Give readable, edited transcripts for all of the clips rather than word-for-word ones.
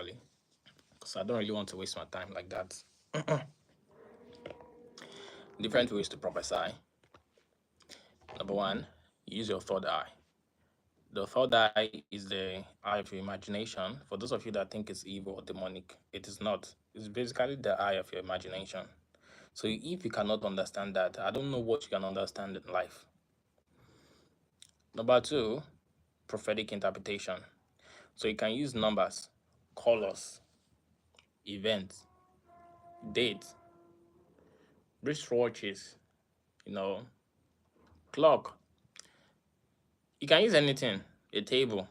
properly, because I don't really want to waste my time like that. Different ways to prophesy. Number one, use your third eye. The third eye is the eye of your imagination. For those of you that think it's evil or demonic, it is not. It's basically the eye of your imagination. So if you cannot understand that, I don't know what you can understand in life. Number two, prophetic interpretation. So you can use numbers, colors, events, dates, wristwatches, you know, clock. You can use anything, a table,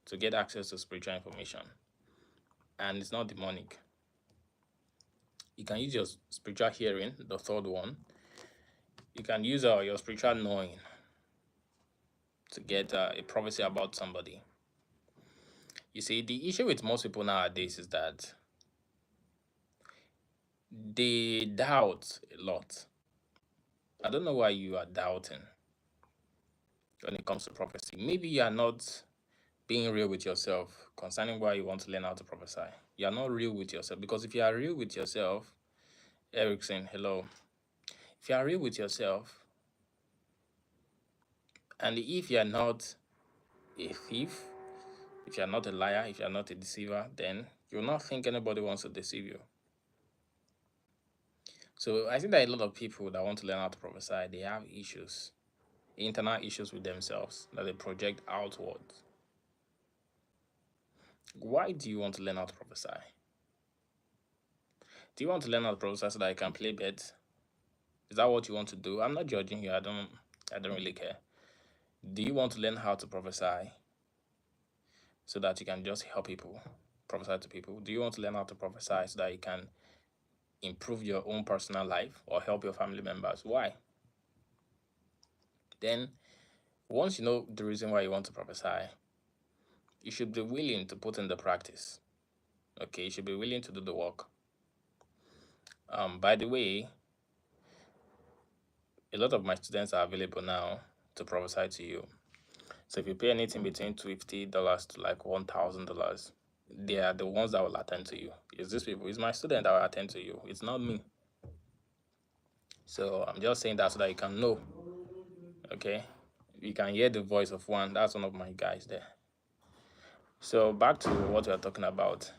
to get access to spiritual information. And it's not demonic. You can use your spiritual hearing, the third one. You can use your spiritual knowing to get a prophecy about somebody. You see, the issue with most people nowadays is that they doubt a lot. I don't know why you are doubting when it comes to prophecy. Maybe you are not being real with yourself concerning why you want to learn how to prophesy. You are not real with yourself, because if you are real with yourself, Erickson, hello. If you are real with yourself, and if you are not a thief, if you are not a liar, if you are not a deceiver, then you will not think anybody wants to deceive you. So I think that a lot of people that want to learn how to prophesy, they have issues, internal issues with themselves that they project outwards. Why do you want to learn how to prophesy? Do you want to learn how to prophesy so that you can play bets? Is that what you want to do? I'm not judging you. I don't really care. Do you want to learn how to prophesy so that you can just help people, prophesy to people? Do you want to learn how to prophesy so that you can improve your own personal life or help your family members? Why? Then, once you know the reason why you want to prophesy, you should be willing to put in the practice. Okay, you should be willing to do the work. By the way, a lot of my students are available now to prophesy to you. So if you pay anything between $50 to like $1,000, they are the ones that will attend to you. It's these people. It's my student that will attend to you. It's not me. So I'm just saying that so that you can know. Okay, you can hear the voice of one. That's one of my guys there. So back to what we are talking about.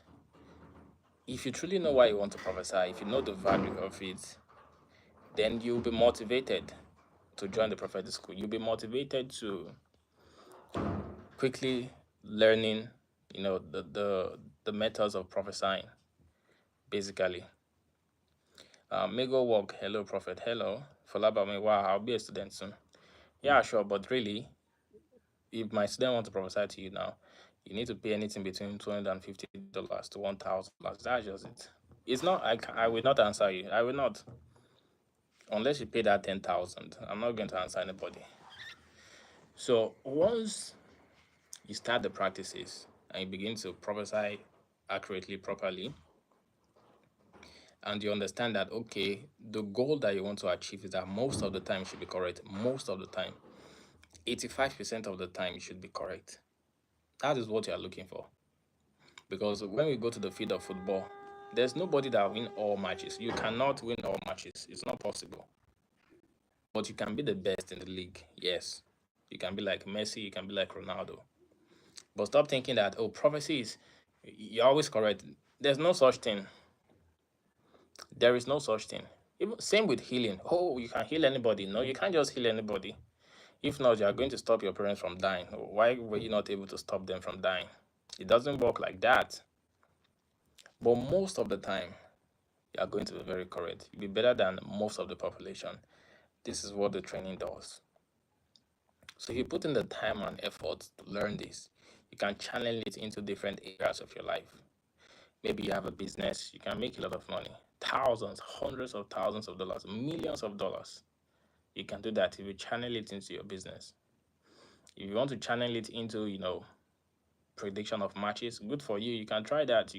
If you truly know why you want to prophesy, if you know the value of it, then you'll be motivated to join the prophetic school. You'll be motivated to quickly learning, the methods of prophesying, basically. Mego Walk, hello, Prophet, hello. Folabame, wow, I'll be a student soon. Yeah, sure, but really, if my student want to prophesy to you now, you need to pay anything between $250 to $1,000. That's just it. It's not. I will not answer you. I will not, unless you pay that 10,000. I'm not going to answer anybody. So once you start the practices and you begin to prophesy accurately, properly, and you understand that, okay, the goal that you want to achieve is that most of the time you should be correct. Most of the time, 85% of the time you should be correct. That is what you are looking for. Because when we go to the field of football, there's nobody that win all matches. You cannot win all matches. It's not possible. But you can be the best in the league. Yes. You can be like Messi, you can be like Ronaldo. But stop thinking that, oh, prophecy is, you're always correct. There's no such thing. There is no such thing. Even same with healing. Oh, you can heal anybody. No, you can't just heal anybody. If not, you are going to stop your parents from dying. Why were you not able to stop them from dying? It doesn't work like that. But most of the time, you are going to be very correct. You'll be better than most of the population. This is what the training does. So if you put in the time and effort to learn this, you can channel it into different areas of your life. Maybe you have a business, you can make a lot of money. Thousands, hundreds of thousands of dollars, millions of dollars. You can do that if you channel it into your business. If you want to channel it into, prediction of matches, good for you. You can try that.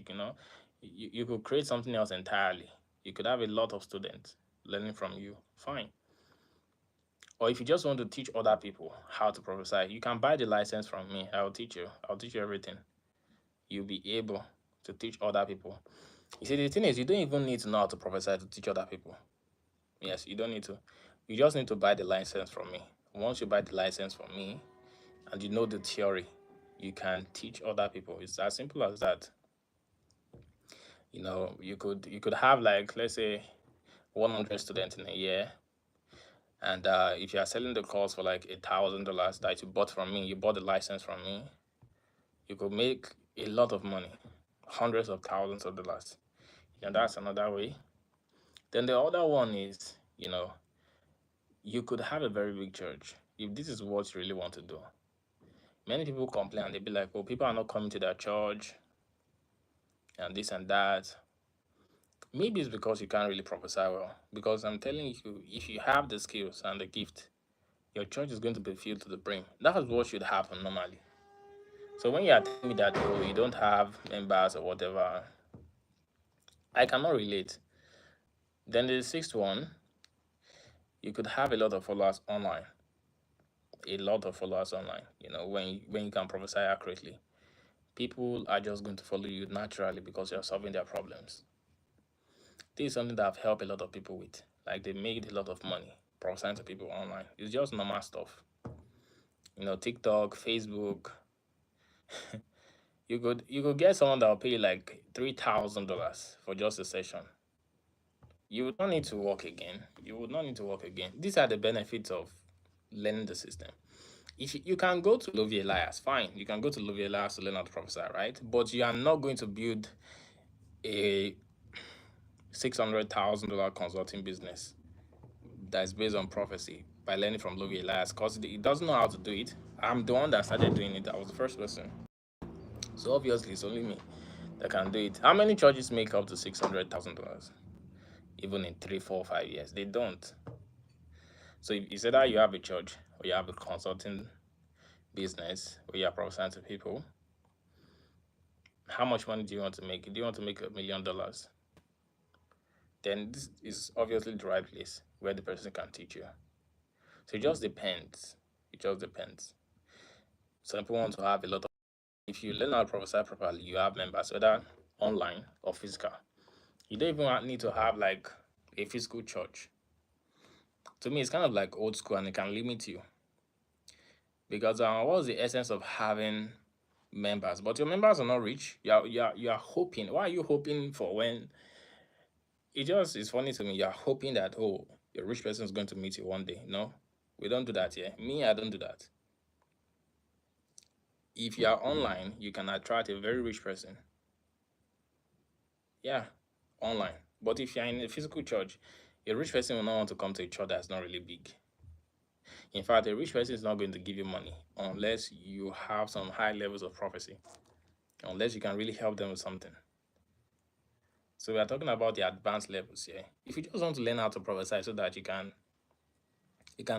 You could create something else entirely. You could have a lot of students learning from you. Fine. Or if you just want to teach other people how to prophesy, you can buy the license from me. I'll teach you. I'll teach you everything. You'll be able to teach other people. You see, the thing is, you don't even need to know how to prophesy to teach other people. Yes, you don't need to. You just need to buy the license from me. Once you buy the license from me and you know the theory, you can teach other people. It's as simple as that. You could have, like, let's say 100 students in a year, and if you are selling the course for like $1,000 that you bought from me, you bought the license from me, you could make a lot of money, hundreds of thousands of dollars. That's another way. Then the other one is, you could have a very big church if this is what you really want to do. Many people complain and they be like, "Oh, people are not coming to their church and this and that." Maybe it's because you can't really prophesy well. Because I'm telling you, if you have the skills and the gift, your church is going to be filled to the brim. That is what should happen normally. So when you are telling me that, oh, you don't have members or whatever, I cannot relate. Then the sixth one, you could have a lot of followers online. A lot of followers online. When you can prophesy accurately, people are just going to follow you naturally because you're solving their problems. This is something that I've helped a lot of people with. Like, they made a lot of money prophesying to people online. It's just normal stuff. TikTok, Facebook. You could get someone that will pay like $3,000 for just a session. You would not need to work again. You would not need to work again. These are the benefits of learning the system. If you can go to Lovie Elias, fine. You can go to Lovie Elias to learn how to prophesy, right? But you are not going to build a $600,000 consulting business that's based on prophecy by learning from Lovie Elias, because he doesn't know how to do it. I'm the one that started doing it. I was the first person. So obviously, it's only me that can do it. How many churches make up to $600,000? Even in 3, 4, 5 years, they don't. So if you say that you have a church or you have a consulting business where you are prophesying to people, how much money do you want to make? Do you want to make $1 million? Then this is obviously the right place where the person can teach you. So it just depends. It just depends. Some people want to have a lot of. If you learn how to prophesy properly, you have members, whether online or physical. You don't even need to have like a physical church. To me, it's kind of like old school, and it can limit you. Because what was the essence of having members? But your members are not rich. You are hoping. Why are you hoping for when it just is funny to me? You're hoping that, oh, a rich person is going to meet you one day. No, we don't do that here. Me, I don't do that. If you are online, you can attract a very rich person. Yeah, online. But if you're in a physical church, a rich person will not want to come to a church that's not really big. In fact, a rich person is not going to give you money unless you have some high levels of prophecy, unless you can really help them with something. So we are talking about the advanced levels here. If you just want to learn how to prophesy so that you can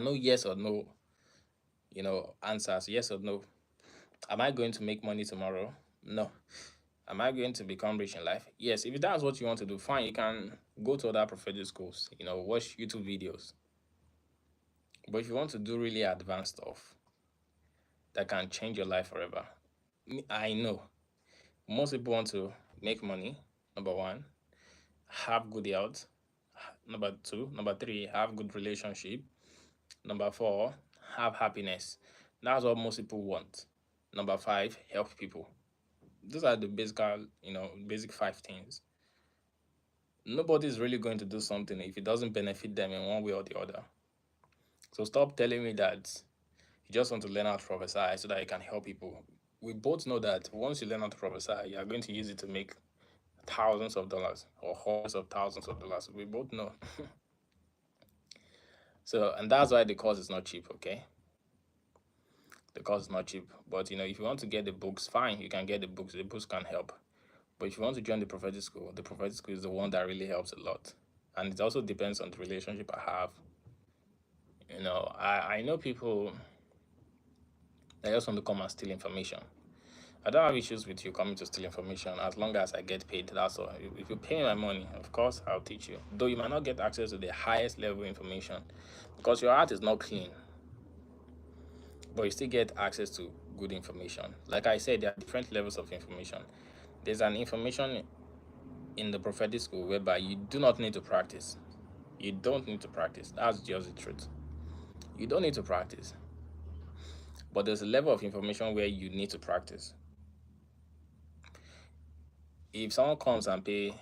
know yes or no, answers, yes or no. Am I going to make money tomorrow? No. Am I going to become rich in life? Yes. If that's what you want to do, fine. You can go to other prophetic schools, watch YouTube videos. But if you want to do really advanced stuff that can change your life forever, I know most people want to make money, number one, have good health, number two, number three, have good relationship, number four, have happiness. That's what most people want. Number five, help people. Those are the basic 5 things. Nobody's really going to do something if it doesn't benefit them in one way or the other. So stop telling me that you just want to learn how to prophesy so that you can help people. We both know that once you learn how to prophesy, you are going to use it to make thousands of dollars or hundreds of thousands of dollars. We both know. So, and that's why the course is not cheap, okay? The course is not cheap. But, if you want to get the books, fine, you can get the books. The books can help. But if you want to join the prophetic school is the one that really helps a lot. And it also depends on the relationship I have. I know people that just want to come and steal information. I don't have issues with you coming to steal information as long as I get paid. That's all. If you pay me my money, of course, I'll teach you. Though you might not get access to the highest level information because your heart is not clean, but you still get access to good information. Like I said, there are different levels of information. There's an information in the prophetic school whereby you do not need to practice. You don't need to practice. That's just the truth. You don't need to practice. But there's a level of information where you need to practice. If someone comes and pay,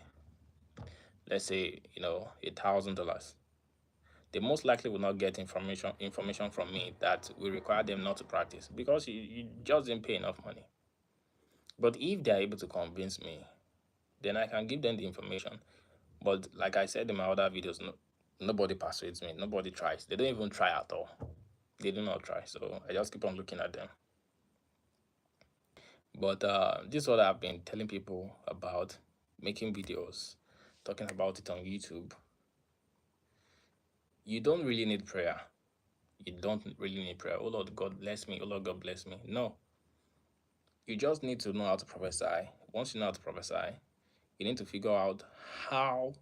let's say, $1,000, they most likely will not get information from me that will require them not to practice because you just didn't pay enough money. But if they are able to convince me, then I can give them the information. But like I said in my other videos, nobody persuades me. Nobody tries. They don't even try at all. They do not try. So I just keep on looking at them. But this is what I've been telling people about, making videos, talking about it on YouTube. You don't really need prayer. You don't really need prayer. Oh Lord God bless me. Oh Lord God bless me. No. You just need to know how to prophesy. Once you know how to prophesy, you need to figure out how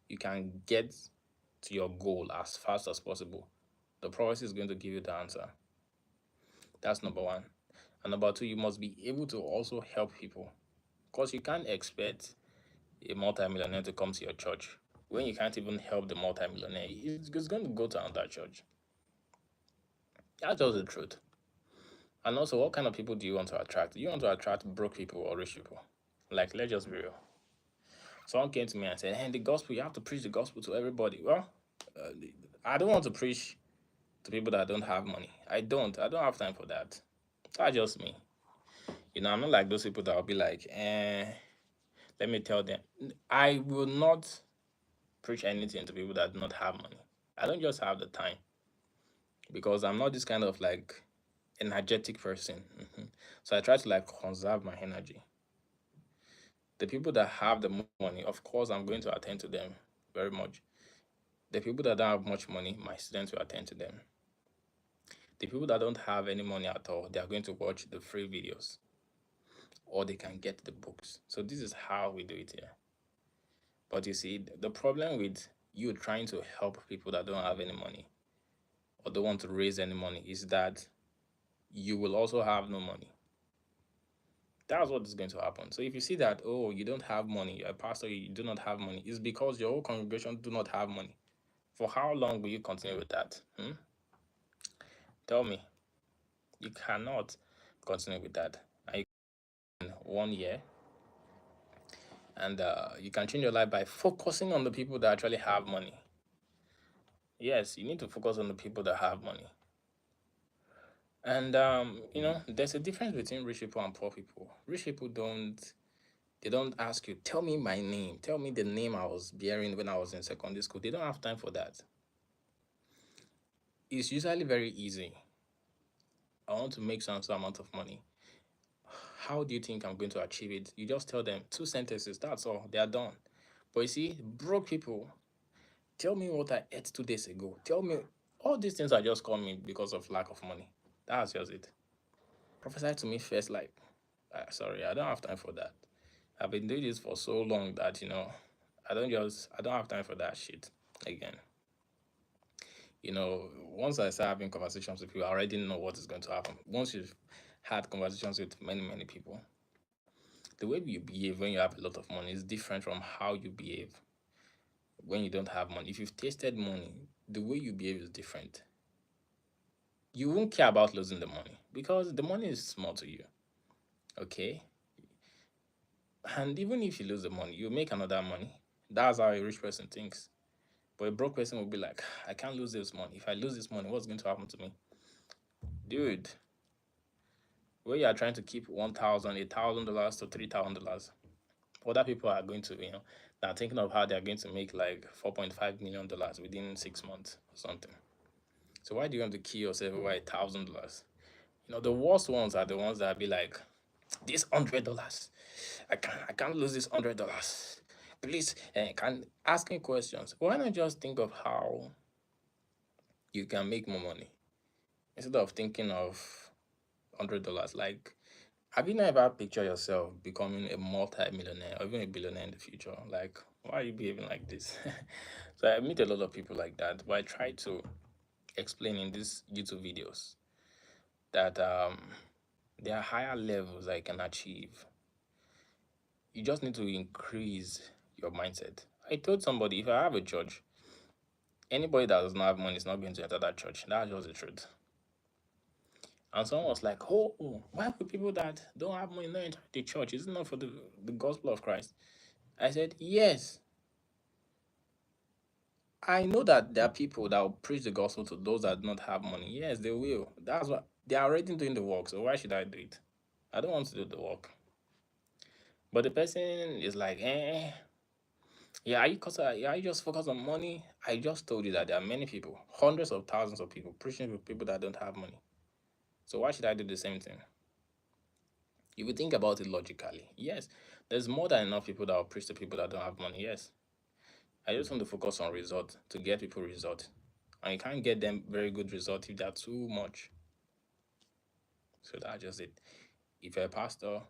you can get to your goal as fast as possible. The prophecy is going to give you the answer. That's number one. And number two, you must be able to also help people. Because you can't expect a multimillionaire to come to your church when you can't even help the multimillionaire. It's going to go to another church. That's just the truth. And also, what kind of people do you want to attract? Do you want to attract broke people or rich people? Like, let's just be real. Someone came to me and said, hey, the gospel, you have to preach the gospel to everybody. Well, uh, I don't want to preach to people that don't have money. I don't have time for that. That's just me. I'm not like those people that will be like, let me tell them. I will not preach anything to people that do not have money. I don't just have the time because I'm not this kind of like energetic person. So I try to like conserve my energy. The people that have the money, of course, I'm going to attend to them very much. The people that don't have much money, my students will attend to them. The people that don't have any money at all, they are going to watch the free videos or they can get the books. So this is how we do it here. But you see, the problem with you trying to help people that don't have any money or don't want to raise any money is that you will also have no money. That's what is going to happen. So if you see that, oh, you don't have money, you're a pastor, you do not have money, it's because your whole congregation do not have money. For how long will you continue with that? Tell me. You cannot continue with that. And you can 1 year, and you can change your life by focusing on the people that actually have money. Yes, you need to focus on the people that have money. And there's a difference between rich people and poor people. Rich people don't ask you, tell me my name, tell me the name I was bearing when I was in secondary school. They don't have time for that. It's usually very easy. I want to make some amount of money. How do you think I'm going to achieve it? You just tell them 2 sentences, that's all, they are done. But you see, broke people, tell me what I ate 2 days ago. Tell me, all these things are just coming because of lack of money. That's just it. Prophesy to me first, like, sorry, I don't have time for that. I've been doing this for so long that, I don't have time for that shit again. Once I start having conversations with people, I already know what is going to happen. Once you've had conversations with many, many people, the way you behave when you have a lot of money is different from how you behave when you don't have money. If you've tasted money, the way you behave is different. You won't care about losing the money because the money is small to you. Okay? And even if you lose the money, you make another money. That's how a rich person thinks. But a broke person will be like, I can't lose this money. If I lose this money, what's going to happen to me? Dude, where you are trying to keep $1,000 to $3,000, other people are going to, they're thinking of how they're going to make like $4.5 million within 6 months or something. So why do you want to kill yourself over $1,000? The worst ones are the ones that be like, this $100, I can't lose this $100. Please, can asking questions. Why not just think of how you can make more money instead of thinking of $100? Like, have you never pictured yourself becoming a multi-millionaire or even a billionaire in the future? Like, why are you behaving like this? So I meet a lot of people like that, but I try to explain in these YouTube videos that there are higher levels I can achieve. You just need to increase your mindset. I told somebody, if I have a church, anybody that does not have money is not going to enter that church. That's just the truth. And someone was like, oh, why would people that don't have money not enter the church? Is it not for the gospel of Christ? I said, yes. I know that there are people that will preach the gospel to those that do not have money. Yes, they will. That's what they are already doing the work. So why should I do it? I don't want to do the work. But the person is like, yeah, are you just focused on money? I just told you that there are many people, hundreds of thousands of people preaching to people that don't have money. So why should I do the same thing? If you think about it logically, yes, there's more than enough people that will preach to people that don't have money. Yes. I just want to focus on result to get people result. And you can't get them very good result if they're too much. So that's just it. If you're a pastor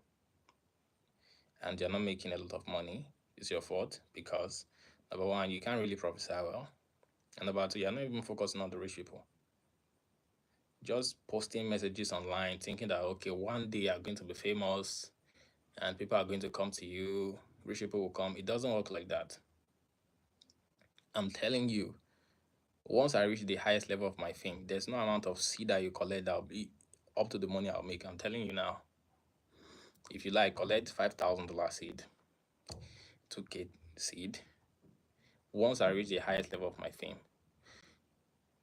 and you're not making a lot of money, it's your fault because number one, you can't really prophesy well. And number two, you're not even focusing on the rich people. Just posting messages online, thinking that okay, one day you're going to be famous and people are going to come to you, rich people will come. It doesn't work like that. I'm telling you, once I reach the highest level of my fame, there's no amount of seed that you collect that'll be up to the money I'll make. I'm telling you now. If you like, collect $5,000 seed, 2K seed. Once I reach the highest level of my fame,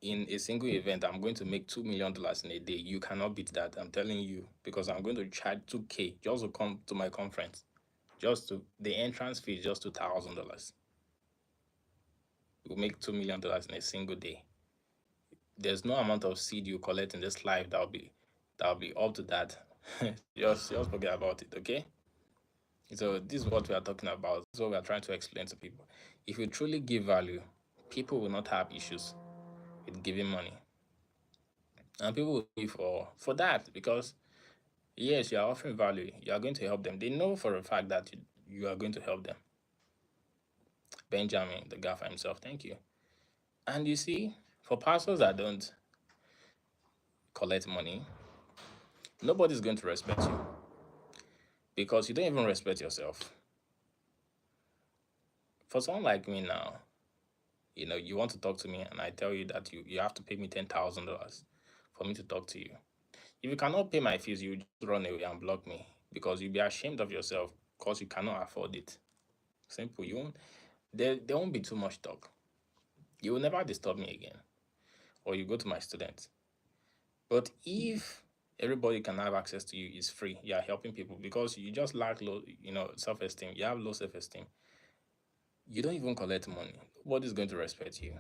in a single event, I'm going to make $2 million in a day. You cannot beat that. I'm telling you, because I'm going to charge 2K just to come to my conference. Just to the entrance fee is just $2,000. You will make $2 million in a single day. There's no amount of seed you collect in this life that'll be up to that. So just forget about it, okay? So this is what we are talking about. This is what we are trying to explain to people. If you truly give value, people will not have issues with giving money. And people will pay for that because yes, you are offering value. You are going to help them. They know for a fact that you are going to help them. Benjamin, the gaffer himself, thank you. And you see, for pastors that don't collect money, nobody's going to respect you because you don't even respect yourself. For someone like me now, you want to talk to me and I tell you that you have to pay me $10,000 for me to talk to you. If you cannot pay my fees, you just run away and block me because you'll be ashamed of yourself because you cannot afford it. Simple. You won't there won't be too much talk. You will never disturb me again. Or you go to my students. But if everybody can have access to you, it's free. You are helping people because you just lack low, self-esteem. You have low self-esteem. You don't even collect money. Nobody's going to respect you.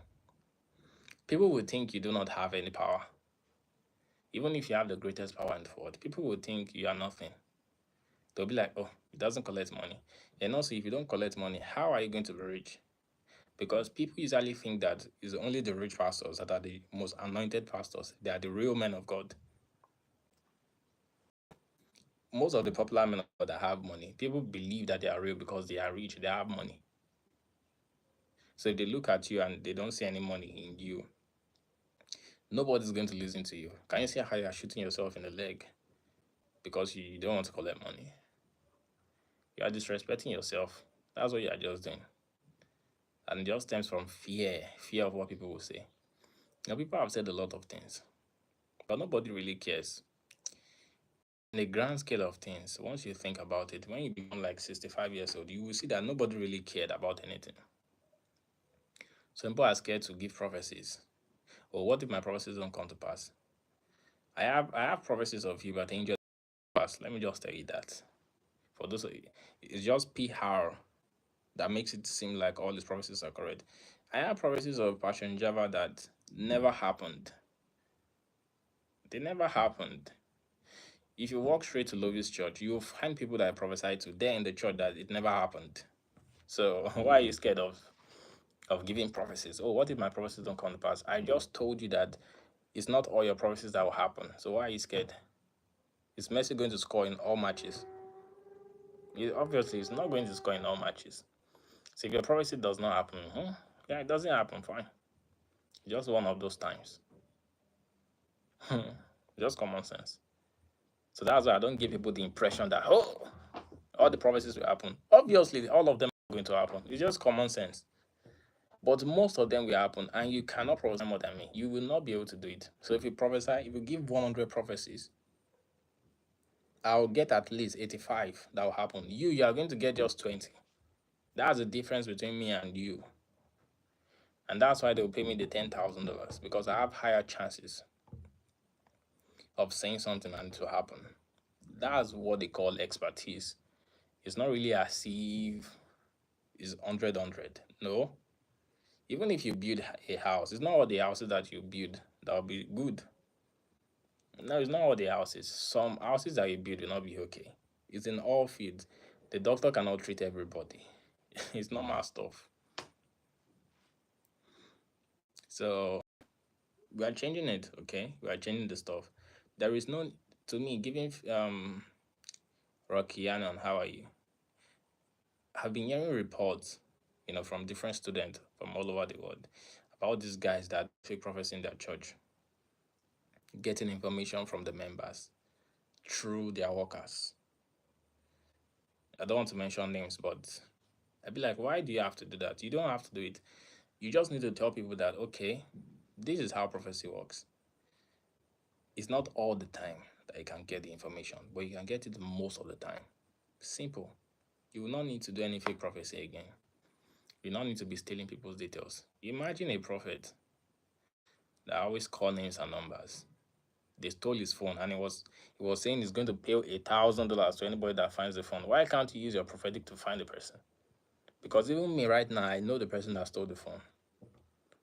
People will think you do not have any power. Even if you have the greatest power in the world, people will think you are nothing. They'll be like, oh, he doesn't collect money. And also, if you don't collect money, how are you going to be rich? Because people usually think that it's only the rich pastors that are the most anointed pastors. They are the real men of God. Most of the popular men of God that have money, people believe that they are real because they are rich, they have money. So if they look at you and they don't see any money in you, nobody's going to listen to you. Can you see how you are shooting yourself in the leg because you don't want to collect money? You are disrespecting yourself. That's what you are just doing. And it just stems from fear of what people will say. People have said a lot of things, but nobody really cares. In the grand scale of things, once you think about it, when you become like 65 years old, you will see that nobody really cared about anything. Some people are scared to give prophecies. Or what if my prophecies don't come to pass? I have prophecies of you, but angels pass. Let me just tell you that. For those of you, it's just PR that makes it seem like all these prophecies are correct. I have prophecies of Passion Java that never happened. They never happened. If you walk straight to Lovis Church, you'll find people that I prophesied to there in the church that it never happened. So why are you scared of giving prophecies? Oh, what if my prophecies don't come to pass? I just told you that it's not all your prophecies that will happen. So why are you scared? Is Messi going to score in all matches? Obviously, it's not going to score in all matches. So if your prophecy does not happen, yeah, it doesn't happen, fine. Just one of those times. Just common sense. So that's why I don't give people the impression that, oh, All the prophecies will happen. Obviously, all of them are going to happen. It's just common sense. But most of them will happen, and you cannot prophesy more than me. You will not be able to do it. So if you prophesy, if you give 100 prophecies, I'll get at least 85 that will happen. You are going to get just 20. That's the difference between me and you. And that's why they'll pay me the $10,000, because I have higher chances of saying something and it will happen. That's what they call expertise. It's not really as if it's 100. No. Even if you build a house, it's not all the houses that you build that will be good. No, it's not all the houses. Some houses that you build will not be okay. It's in all fields. The doctor cannot treat everybody. It's normal stuff. So we are changing it, okay? We are changing the stuff. There is no, to me, giving Rocky Annan, how are you? I've been hearing reports, from different students from all over the world about these guys that fake prophets in their church, getting information from the members through their workers. I don't want to mention names, but I'd be like, why do you have to do that? You don't have to do it. You just need to tell people that, okay, this is how prophecy works. It's not all the time that you can get the information, but you can get it most of the time. Simple. You will not need to do any fake prophecy again. You don't need to be stealing people's details. Imagine a prophet that always call names and numbers. They stole his phone, and he was saying he's going to pay $1,000 to anybody that finds the phone. Why can't you use your prophetic to find the person? Because even me right now, I know the person that stole the phone.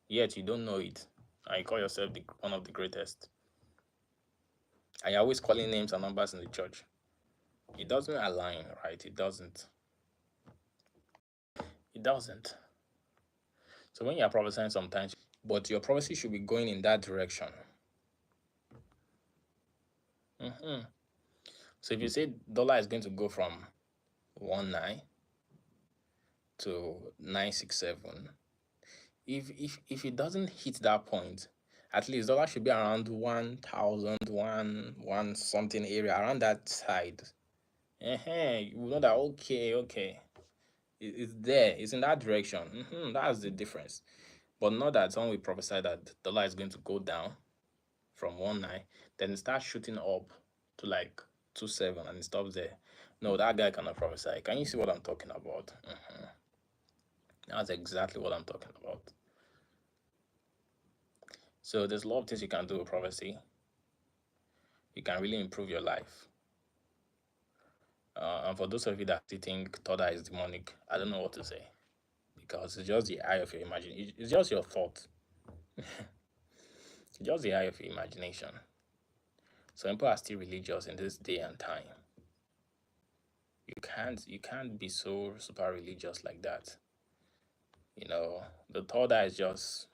Yet you don't know it, and you call yourself one of the greatest. And you're always calling names and numbers in the church. It doesn't align, right? It doesn't. It doesn't. So when you're prophesying sometimes, but your prophecy should be going in that direction. So if you say dollar is going to go from 19 to 967, if it doesn't hit that point, at least dollar should be around 1,000, one something area around that side. You will know that okay, it's there, it's in that direction. That's the difference. But not that when we prophesy that dollar is going to go down from 19, then it starts shooting up to like 27 and it stops there. No, that guy cannot prophesy. Can you see what I'm talking about? That's exactly what I'm talking about. So there's a lot of things you can do with prophecy. You can really improve your life. And for those of you that still think third eye is demonic, I don't know what to say, because it's just the eye of your imagination. It's just your thought. It's just the eye of your imagination. So people are still religious in this day and time. You can't be so super religious like that. The third eye is just,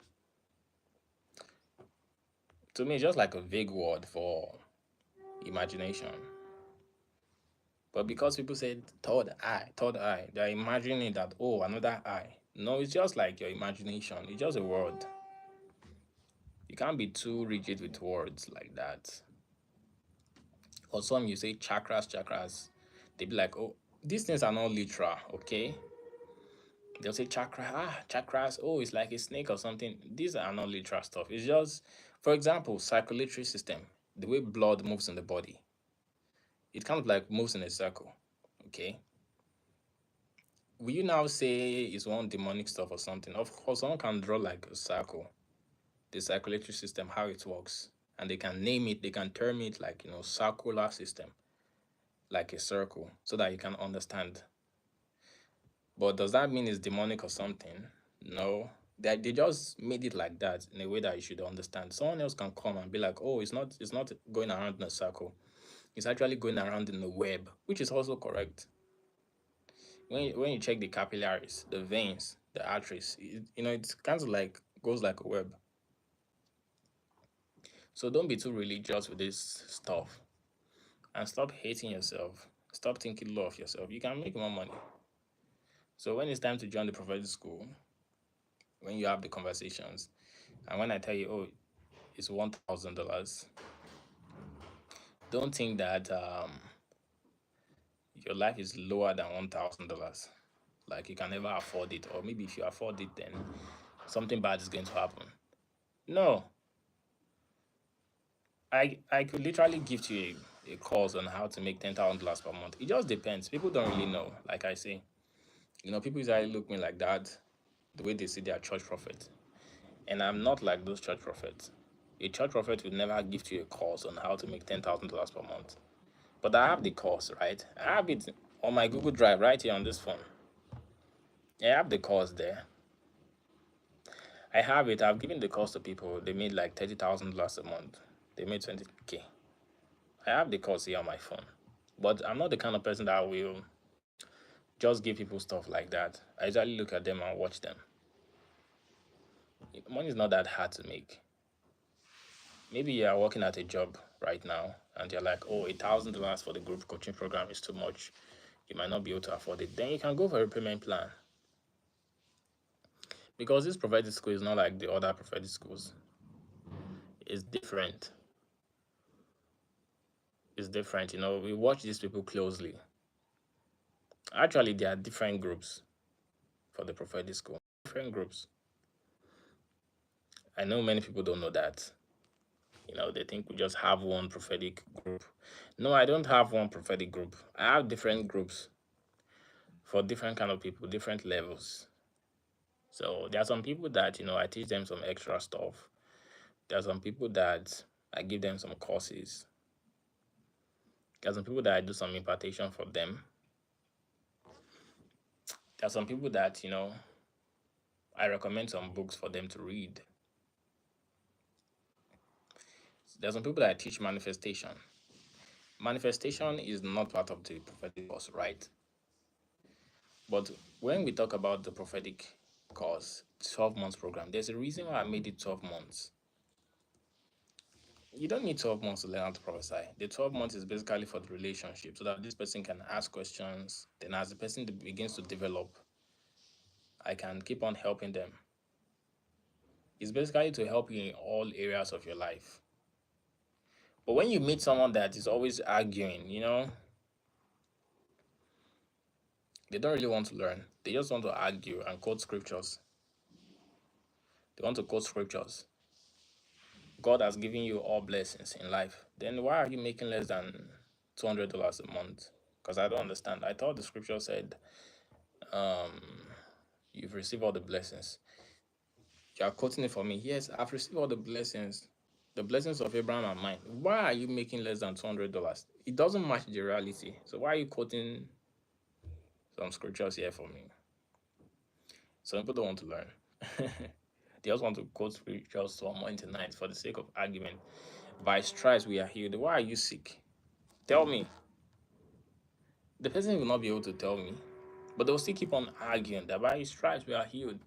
to me, just like a vague word for imagination. But because people say third eye, they're imagining that, oh, another eye. No, it's just like your imagination. It's just a word. You can't be too rigid with words like that. Or some you say chakras, they be like, oh, these things are not literal, okay? They'll say chakras, oh, it's like a snake or something. These are not literal stuff. It's just, for example, circulatory system, the way blood moves in the body. It kind of like moves in a circle, okay? Will you now say it's one demonic stuff or something? Of course, someone can draw like a circle, the circulatory system, how it works, and they can name it, they can term it like, circular system, like a circle, so that you can understand. But does that mean it's demonic or something? No. They just made it like that in a way that you should understand. Someone else can come and be like, oh, it's not going around in a circle. It's actually going around in a web, which is also correct. When you check the capillaries, the veins, the arteries, it's kind of like goes like a web. So don't be too religious with this stuff, and stop hating yourself. Stop thinking low of yourself. You can make more money. So when it's time to join the prophetic school, when you have the conversations, and when I tell you, oh, it's $1,000, don't think that your life is lower than $1,000. Like you can never afford it, or maybe if you afford it, then something bad is going to happen. No, I could literally give you a course on how to make $10,000 per month. It just depends. People don't really know. Like I say, people usually look me like that, the way they see their church prophet, and I'm not like those church prophets. A church prophet will never give you a course on how to make $10,000 per month. But I have the course, right? I have it on my Google Drive right here on this phone. I have the course there. I have it. I've given the course to people. They made like $30,000 a month. They made 20K. I have the course here on my phone. But I'm not the kind of person that will just give people stuff like that. I usually look at them and watch them. Money is not that hard to make. Maybe you are working at a job right now and you're like, oh, $1,000 for the group coaching program is too much. You might not be able to afford it. Then you can go for a payment plan. Because this prophetic school is not like the other prophetic schools. It's different. It's different. We watch these people closely. Actually, there are different groups for the prophetic school. Different groups. I know many people don't know that. They think we just have one prophetic group. No, I don't have one prophetic group. I have different groups for different kind of people, different levels. So there are some people that, I teach them some extra stuff. There are some people that I give them some courses. There are some people that I do some impartation for them. There are some people that, I recommend some books for them to read. There are some people that I teach manifestation. Manifestation is not part of the prophetic course, right? But when we talk about the prophetic course, 12 months program, there's a reason why I made it 12 months. You don't need 12 months to learn how to prophesy. The 12 months is basically for the relationship so that this person can ask questions. Then, as the person begins to develop, I can keep on helping them. It's basically to help you in all areas of your life. But when you meet someone that is always arguing, they don't really want to learn. They just want to argue and quote scriptures. They want to quote scriptures. God has given you all blessings in life. Then why are you making less than $200 a month? Because I don't understand. I thought the scripture said, um, you've received all the blessings. You are quoting it for me. Yes, I've received all the blessings of Abraham and mine. Why are you making less than $200? It doesn't match the reality. So why are you quoting some scriptures here for me? Some people don't want to learn. They just want to quote scriptures from morning to night for the sake of argument. By stripes we are healed. Why are you sick? Tell me. The person will not be able to tell me, but they'll still keep on arguing that by his stripes we are healed.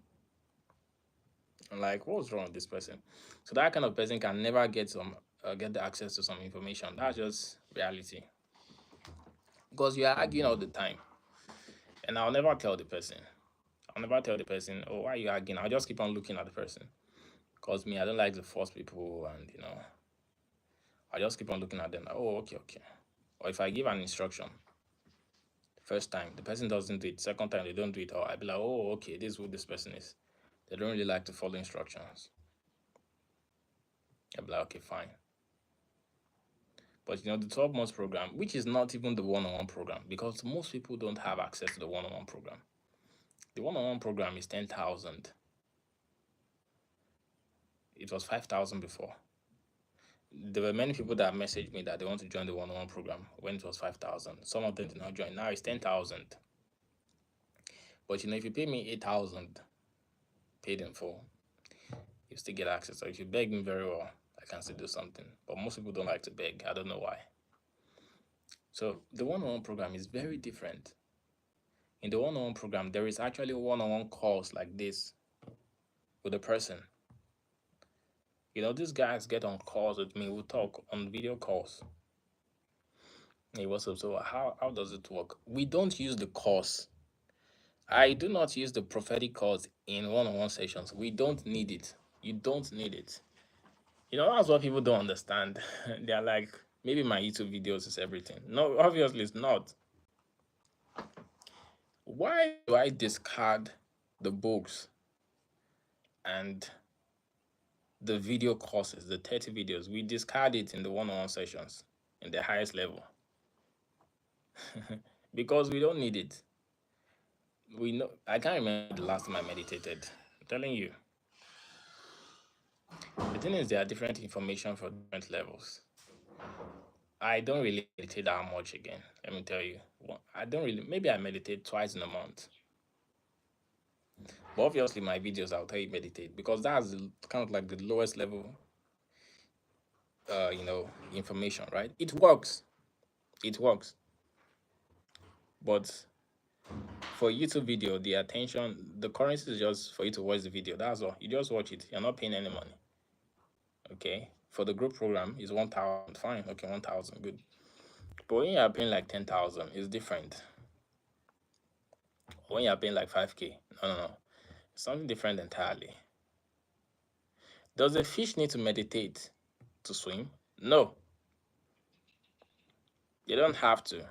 I'm like, what's wrong with this person? So that kind of person can never get the access to some information. That's just reality. Because you are arguing all the time, and I'll never tell the person. I'll never tell the person, oh, why are you arguing? I'll just keep on looking at the person. Because me, I don't like to force people, and I just keep on looking at them. Like, oh, okay, okay. Or if I give an instruction, first time the person doesn't do it, second time they don't do it, or I'll be like, oh, okay, this is who this person is. They don't really like to follow instructions. I'll be like, okay, fine. But the 12 months program, which is not even the one-on-one program, because most people don't have access to the one-on-one program. The one-on-one program is 10,000. It was 5,000 before. There were many people that messaged me that they want to join the one-on-one program when it was 5,000. Some of them did not join. Now it's 10,000. But if you pay me 8,000 paid in full, you still get access. So if you beg me very well, I can still do something. But most people don't like to beg. I don't know why. So the one-on-one program is very different. In the one-on-one program, there is actually one-on-one calls like this with a person. These guys get on calls with me. We talk on video calls. Hey, what's up? So how does it work? We don't use the course. I do not use the prophetic course in one-on-one sessions. We don't need it. You don't need it. That's what people don't understand. They're like, maybe my YouTube videos is everything. No, obviously it's not. Why do I discard the books and the video courses, the 30 videos? We discard it in the one-on-one sessions in the highest level because we don't need it. We know I can't remember the last time I meditated. I'm telling you. The thing is there are different information for different levels. I don't really meditate that much again. Let me tell you. I don't really maybe I meditate twice in a month. But obviously my videos I'll tell you meditate because that's kind of like the lowest level information, right? It works. It works. But for YouTube video, the attention, the currency is just for you to watch the video. That's all. You just watch it. You're not paying any money. Okay. For the group program, is 1,000. Fine. Okay, 1,000. Good. But when you're paying like 10,000, it's different. When you're paying like 5K, no. It's something different entirely. Does a fish need to meditate to swim? No, you don't have to.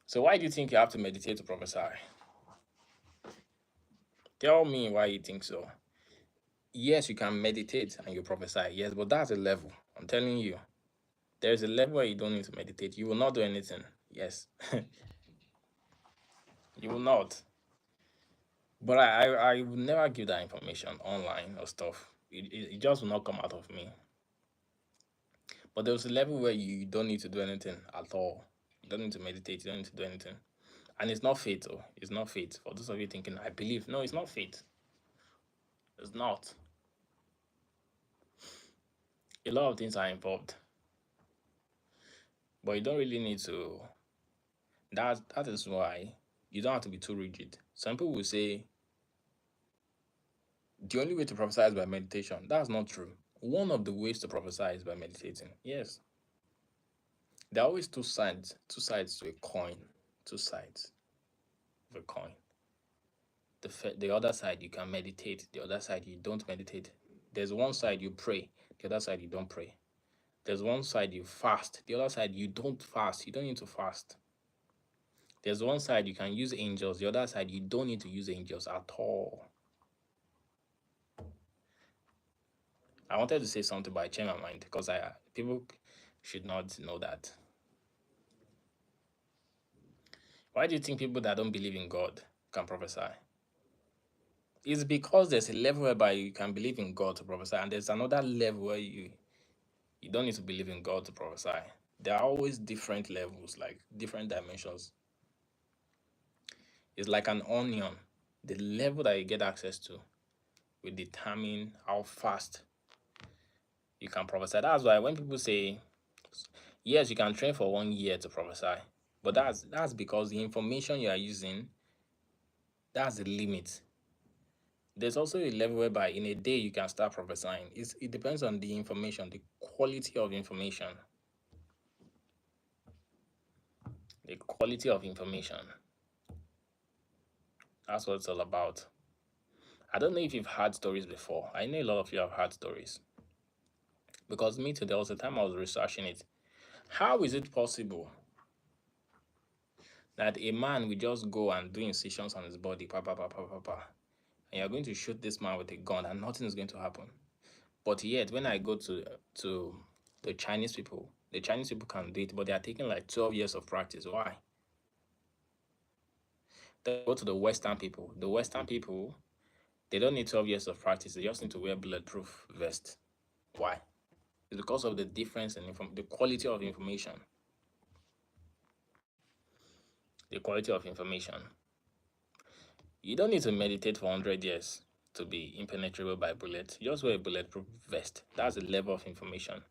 So why do you think you have to meditate to prophesy? Tell me why you think so. Yes, you can meditate and you prophesy. Yes, but that's a level. I'm telling you. There's a level where you don't need to meditate. You will not do anything. Yes. You will not. But I will never give that information online or stuff. It just will not come out of me. But there's a level where you don't need to do anything at all. You don't need to meditate. You don't need to do anything. And it's not faith, oh. It's not faith. For those of you thinking, I believe. No, it's not faith. It's not. A lot of things are involved. But you don't really need to. That is why you don't have to be too rigid. Some people will say the only way to prophesy is by meditation. That's not true. One of the ways to prophesy is by meditating. Yes. There are always two sides to a coin, two sides of a coin. The other side you can meditate, the other side you don't meditate. There's one side you pray, the other side you don't pray. There's one side you fast, the other side you don't fast. You don't need to fast. There's one side you can use angels, the other side you don't need to use angels at all. I wanted to say something, but I changed my mind because people should not know that. Why do you think people that don't believe in God can prophesy? It's because there's a level whereby you can believe in God to prophesy, and there's another level where you don't need to believe in God to prophesy. There are always different levels, like different dimensions. It's like an onion. The level that you get access to will determine how fast you can prophesy. That's why when people say, yes, you can train for 1 year to prophesy, but that's because the information you are using, that's the limit. There's also a level whereby in a day you can start prophesying. It depends on the information, the quality of information. The quality of information. That's what it's all about. I don't know if you've heard stories before. I know a lot of you have heard stories. Because me too, there was a time I was researching it. How is it possible that a man will just go and do incisions on his body, and you're going to shoot this man with a gun and nothing is going to happen? But yet, when I go to the Chinese people can do it, but they are taking like 12 years of practice. Why? Then go to the Western people. The Western people, they don't need 12 years of practice. They just need to wear bulletproof vest. Why? It's because of the difference in the quality of information. The quality of information. You don't need to meditate for 100 years to be impenetrable by bullets. You just wear a bulletproof vest. That's the level of information.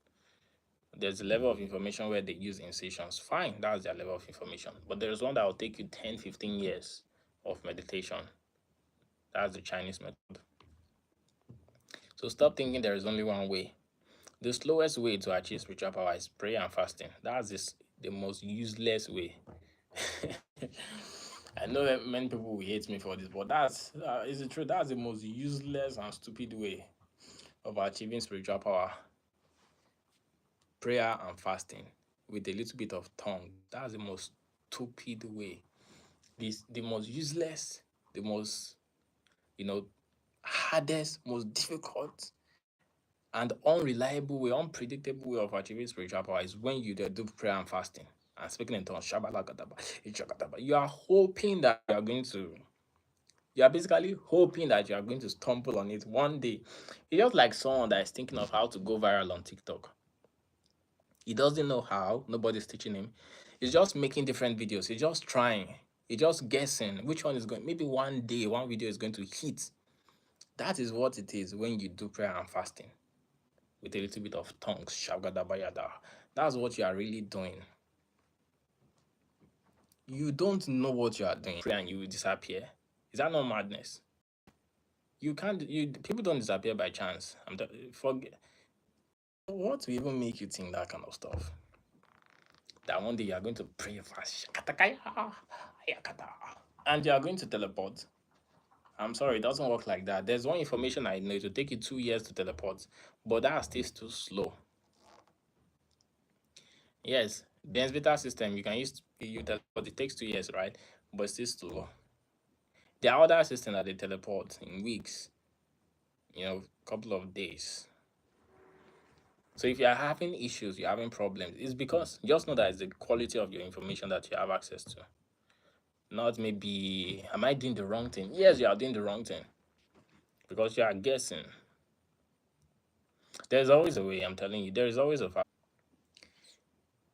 There's a level of information where they use incisions. Fine, that's their level of information. But there's one that will take you 10, 15 years of meditation. That's the Chinese method. So stop thinking there is only one way. The slowest way to achieve spiritual power is prayer and fasting. That's the most useless way. I know that many people will hate me for this, but that's is the truth. That's the most useless and stupid way of achieving spiritual power. Prayer and fasting with a little bit of tongue. That's the most stupid way, the most useless, the most, you know, hardest, most difficult, and unreliable way, unpredictable way of achieving spiritual power is when you do prayer and fasting and speaking in tongues. Shabalagadaba, ichakadaba. You are hoping that you are basically hoping that you are going to stumble on it one day. It's just like someone that is thinking of how to go viral on TikTok. He doesn't know how, nobody's teaching him. He's just making different videos. He's just trying. He's just guessing which one is going. Maybe one day, one video is going to hit. That is what it is when you do prayer and fasting with a little bit of tongues. Shagadabayada. That's what you are really doing. You don't know what you are doing. Pray and you will disappear. Is that not madness? You can't. People don't disappear by chance. Forget what will even make you think that kind of stuff. That one day you are going to pray fast, and you are going to teleport. I'm sorry, it doesn't work like that. There's one information I know. It will take you 2 years to teleport, but that stays too slow. Yes, the beta system you can use you teleport. It takes 2 years, right? But it's still slow. There are other systems that they teleport in weeks, couple of days. So if you are having issues, you're having problems, it's because just know that it's the quality of your information that you have access to. Not maybe, am I doing the wrong thing? Yes, you are doing the wrong thing because you are guessing. There's always a way, I'm telling you. There is always a fact.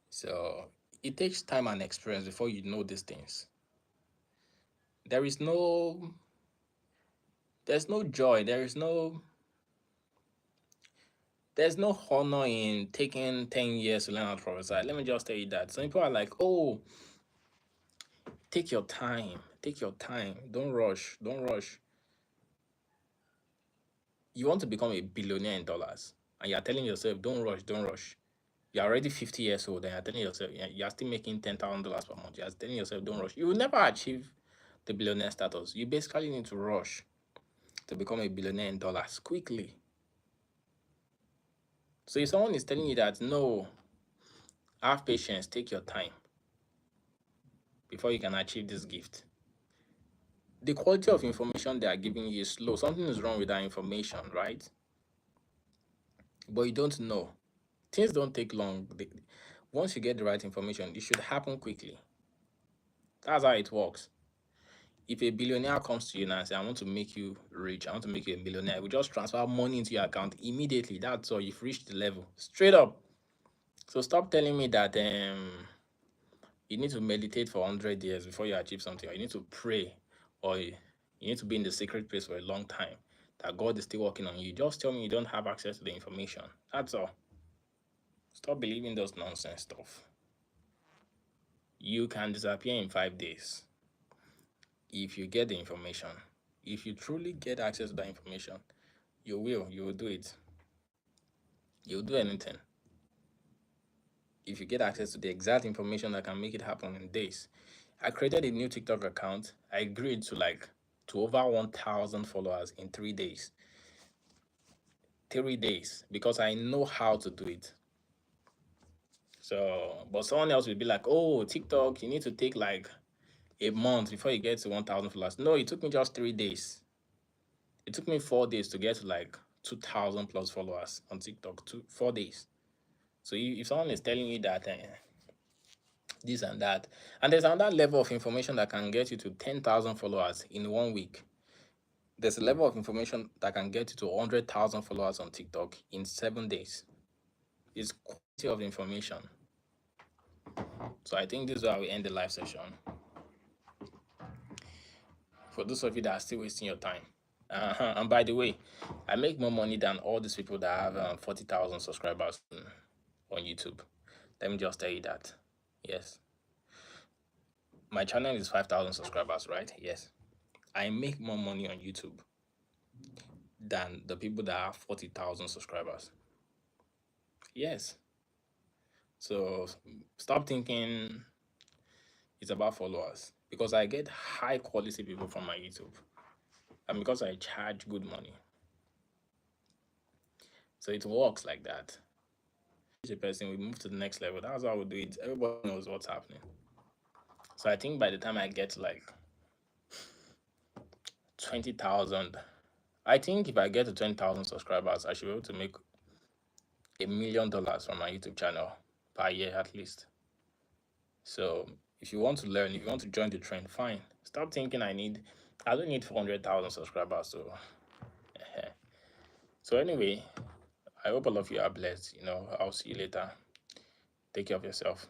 So it takes time and experience before you know these things. There is no, there's no joy. There's no honor in taking 10 years to learn how to prophesy. Let me just tell you that. Some people are like, oh, take your time. Take your time. Don't rush. Don't rush. You want to become a billionaire in dollars, and you're telling yourself, don't rush, don't rush. You're already 50 years old, and you're telling yourself, you're still making $10,000 per month. You're telling yourself, don't rush. You will never achieve the billionaire status. You basically need to rush to become a billionaire in dollars quickly. So if someone is telling you that, no, have patience, take your time before you can achieve this gift, the quality of information they are giving you is slow. Something is wrong with that information, right? But you don't know. Things don't take long. Once you get the right information, it should happen quickly. That's how it works. If a billionaire comes to you now and say, I want to make you rich, I want to make you a billionaire, we just transfer money into your account immediately. That's all. You've reached the level. Straight up. So stop telling me that you need to meditate for 100 years before you achieve something, or you need to pray, or you need to be in the secret place for a long time, that God is still working on you. Just tell me you don't have access to the information. That's all. Stop believing those nonsense stuff. You can disappear in 5 days if you get the information. If you truly get access to that information, you will do it. You'll do anything. If you get access to the exact information that can make it happen in days. I created a new TikTok account. I agreed to over 1,000 followers in 3 days. 3 days, because I know how to do it. So, but someone else will be like, oh, TikTok, you need to take like a month before you get to 1,000 followers. No, it took me just 3 days. It took me 4 days to get to like 2,000 plus followers on TikTok. 4 days. So if someone is telling you that this and that, and there's another level of information that can get you to 10,000 followers in 1 week. There's a level of information that can get you to 100,000 followers on TikTok in 7 days. It's quality of information. So I think this is where we end the live session. For those of you that are still wasting your time. And by the way, I make more money than all these people that have 40,000 subscribers on YouTube. Let me just tell you that. Yes. My channel is 5,000 subscribers, right? Yes. I make more money on YouTube than the people that have 40,000 subscribers. Yes. So stop thinking it's about followers, because I get high quality people from my YouTube, and because I charge good money. So it works like that. A person, we move to the next level. That's how we do it. Everybody knows what's happening. So I think by the time I get like 20,000, I think if I get to 20,000 subscribers, I should be able to make $1 million from my YouTube channel per year at least. So if you want to learn, if you want to join the trend, fine. Stop thinking I don't need 400,000 subscribers. So anyway, I hope all of you are blessed. I'll see you later. Take care of yourself.